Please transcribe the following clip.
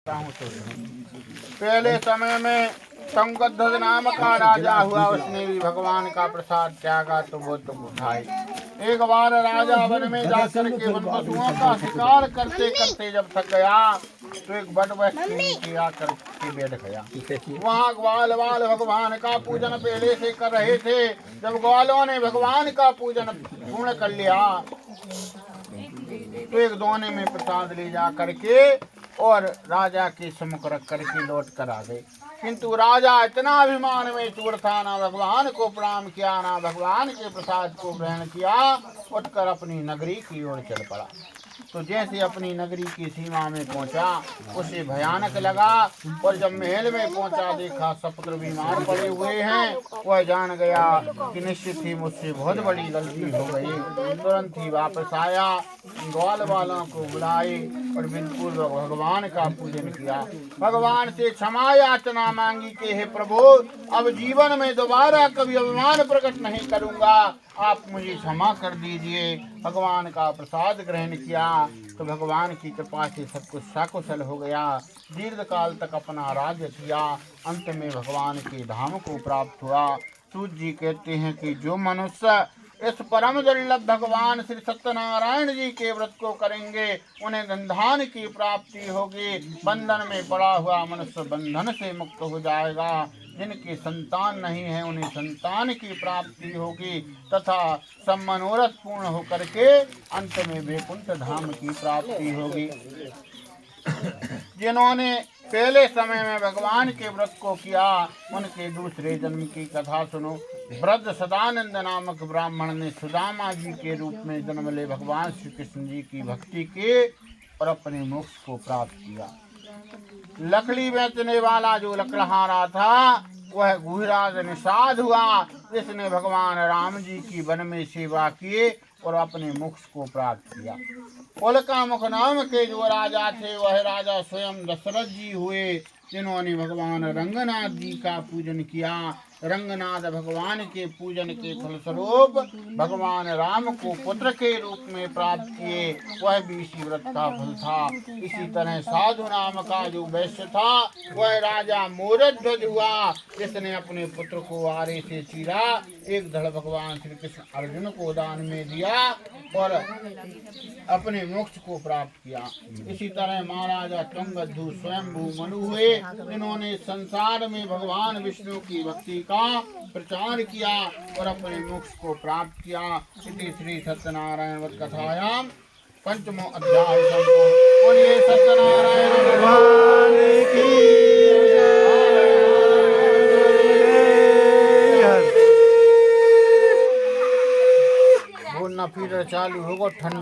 पहले समय में संगद्ध नाम का राजा हुआ, उसने भी भगवान का प्रसाद त्यागा तो वो तो उठाए। एक बार राजा वन में जाकर के वन पशुओं का शिकार करते करते जब थक गया तो एक बट वृक्ष के नीचे आकर के बैठ गया। वहाँ ग्वाल वाल भगवान का पूजन पहले से कर रहे थे। जब ग्वालों ने भगवान का पूजन पूर्ण कर लिया तो एक दोने में प्रसाद ले जा करके और राजा के सम्मुख रख करके लौट कर आ गए। किंतु राजा इतना अभिमान में चूर था, ना भगवान को प्रणाम किया ना भगवान के प्रसाद को ग्रहण किया, उठकर अपनी नगरी की ओर चल पड़ा। तो जैसे अपनी नगरी की सीमा में पहुंचा उसे भयानक लगा, और जब महल में पहुंचा देखा सपुत्र बीमार पड़े हुए हैं। वह जान गया कि निश्चित ही मुझसे बहुत बड़ी गलती हो गई। तुरंत ही वापस आया, ग्वाल वालों को बुलाए और विधिपूर्वक भगवान का पूजन किया। भगवान से क्षमा याचना मांगी कि हे प्रभु, अब जीवन में दोबारा कभी अभिमान प्रकट नहीं करूंगा, आप मुझे क्षमा कर दीजिए। भगवान का प्रसाद ग्रहण किया तो भगवान की कृपा से सब कुछ सकुशल हो गया। दीर्घ काल तक अपना राज्य किया, अंत में भगवान के धाम को प्राप्त हुआ। सूत जी कहते हैं कि जो मनुष्य इस परम दुर्लभ भगवान श्री सत्यनारायण जी के व्रत को करेंगे उन्हें धन की प्राप्ति होगी। बंधन में पड़ा हुआ मनुष्य बंधन से मुक्त हो जाएगा। जिनके संतान नहीं है उन्हें संतान की प्राप्ति होगी तथा सब मनोरथ पूर्ण होकर के अंत में वैकुंठ धाम की प्राप्ति होगी। जिन्होंने पहले समय में भगवान के व्रत को किया उनके दूसरे जन्म की कथा सुनो। वृद्ध सदानंद नामक ब्राह्मण ने सुदामा जी के रूप में जन्म ले भगवान श्री कृष्ण जी की भक्ति की और अपने मोक्ष को प्राप्त किया। लकड़ी बेचने वाला जो लकड़हारा था वह गुहराज निषाद हुआ, जिसने भगवान राम जी की वन में सेवा किए और अपने मोक्ष को प्राप्त किया। उल्का मुख नाम के जो राजा थे वह राजा स्वयं दशरथ जी हुए, जिन्होंने भगवान रंगनाथ जी का पूजन किया। रंगनाथ भगवान के पूजन के फलस्वरूप भगवान राम को पुत्र के रूप में प्राप्त किए, वह भी इसी व्रत का फल था। इसी तरह साधु नाम का जो वैश्य था वह राजा मोरध्वज हुआ, जिसने अपने पुत्र को आरे से चीरा, एक धड़ भगवान श्री कृष्ण अर्जुन को दान में दिया और अपने मोक्ष को प्राप्त किया। इसी तरह महाराजा तुंगध्व स्वयंभू मनु हुए, जिन्होंने संसार में भगवान विष्णु की भक्ति का प्रचार किया और अपने मोक्ष को प्राप्त किया। इति श्री सत्यनारायण व्रत कथायाम पंचमो अध्याय संपूर्ण। बोलिए सत्यनारायण भगवान की बोलना फिर चालू होगा ठंड।